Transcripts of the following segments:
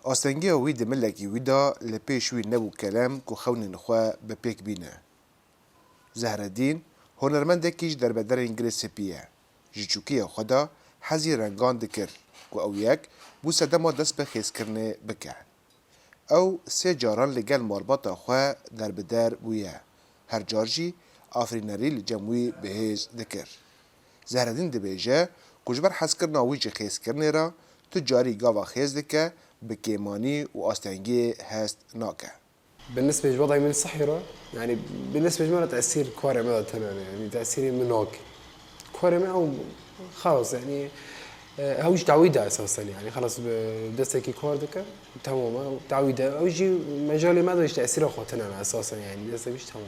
آستنگی وی دملکی ویدا لپیش وی نبو کلام کو خون نخوا بپیک بینه. زهرالدین هنرمندکیش در بدر انگلیس سپیه. جیچوکی خدا حزی رنگان دکر کو او یک بو سدما دست به خیز کرنه بکه. او سه جاران لگل مرباطا خواه در بدر بویه. هر جارجی آفرینری لجموی بهیز دکر. زهرالدین دبیجه کجبر حس کرنا ویچ خیز کرنه را تجاری گاوا خیز دکه بكيماني وأستنجي هست ناكا. بالنسبة لوضعي من الصحيرة يعني بالنسبة لي تأثير كوري ماذا تمام يعني تأثيري من ناك كوري ما خلاص يعني هوش تعويدة أساسا يعني خلاص بدستك كوردك تمام تعويدة أوجي مجالي ماذا يش تأثيره خاطرنا أنا أساسا يعني دست مش تمام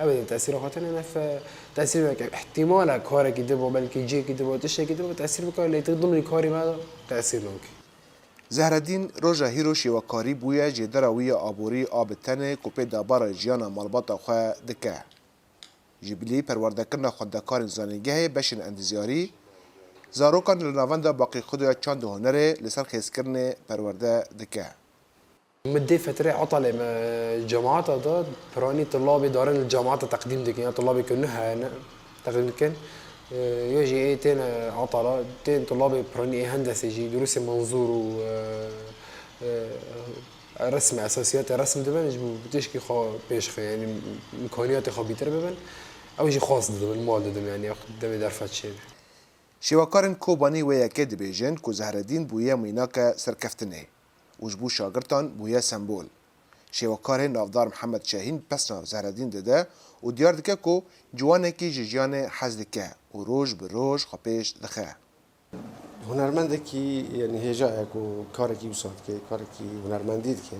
أبدا تأثيره خاطرنا أنا في تأثير احتمال كوري كده بلكي يجي كده وتشي كده تأثير بكوري اللي تضمن كوري ماذا تأثير ناك. زهرالدین روژا هیروشی و کاری بویا جدراوی آبوری آب تنه کوپی دابار جیانا مالباتا خواه دکه. جبلی پروردکرنا خودکار زانگه بشن اندزیاری زاروکان لناونده باقی خودیا چند هنره لسر خیز کرنه پرورده دکه. مدي فترة عطلة ما الجامعات هذا براني طلابي دارين الجامعات تقديم دك يعني طلابي كلها تقديم كن يجي ايه تين عطلة تين طلابي براني ايه هندسة يجي دروس منظور و رسم اساسيات الرسم دبن يجيبوا بتشكي خا بيشخ يعني امكانيات خا بيتر ببن او يجي خاص دبن المال دبن يعني ياخذ دم درفات شيء شواکارن کوبانی و یکی دبیجن کو زهرالدین بویا میناک سرکفتنه. وجبو شاگرتان بویا سمبول. شواکار نافدار محمد شاهین پس ناف زهرالدین داده و دیار دکه کو جوانه کی جیان حز دکه و روز به روز خپیش دخه. هنرمندکی یعنی هجای کو کاری وسط که کاری هنرمندید که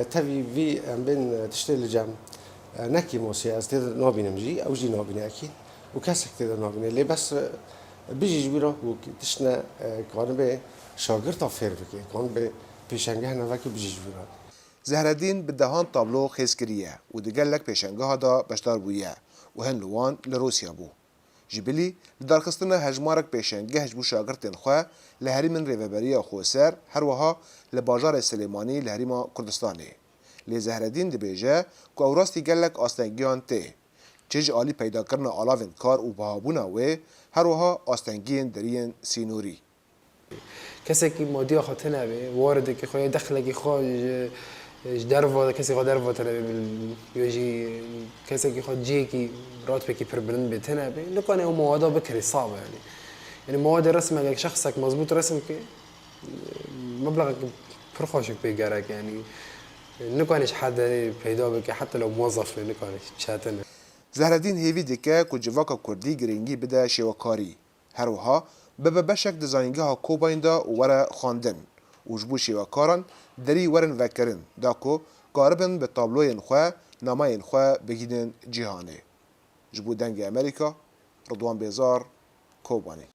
تبی وی ام بین تشتغل جام نکی موسیقی از تد نابینم جی او جی نابینه اکی و کسی که تد نابینه لی بس بیجی بیرا و تشنا کار به شاگرد آفر بکی کار به پیشنگه نوکی بیجی بیرا. زهرالدین به دهان تابلو خیز کریه و دیگر لک پیشنگاه دا بشدار بویه و هن لوان لروسیا بو. جبلی لدارخستن هجمارک پیشنگه هجبو شاگرتین خواه لهری من ریوبریا خوسر هر وها لباجار سلیمانی لهریما کردستانی. لی زهرالدین دبیجه که او راستی گلک آستنگیان ته. چیج آلی پیدا کرن آلاوین کار و بهابونا و هر وها آستنگین درین سینوری. کسی که مادی خاطر نبی وارد که خواهی دخل که خواهی دروا کسی خواهد دروا تنبی بیاجی کسی که خواهد جی که رات بکی پربرند بتنه بی نکنه اون مواد بکری صعبه يعني مواد الرسم اگر شخصك مضبوط رسم که مبلغ پرخوشك بيجارك يعني نکنش حد پیدا بکی حتی لو موظف نکنش شاتنه. زهرالدین هیوی دکه که جواکا کردی گرینگی بده شواکاری. هر وها بشک دزاینگه ها کوبایندا و وره خواندن. وجبو شواکاران دری ورن وکرن داکو قاربن به تابلوین خواه ناماین خواه بگیدن جهانه. جبو دنگ امریکا رضوان بیزار کوبانی.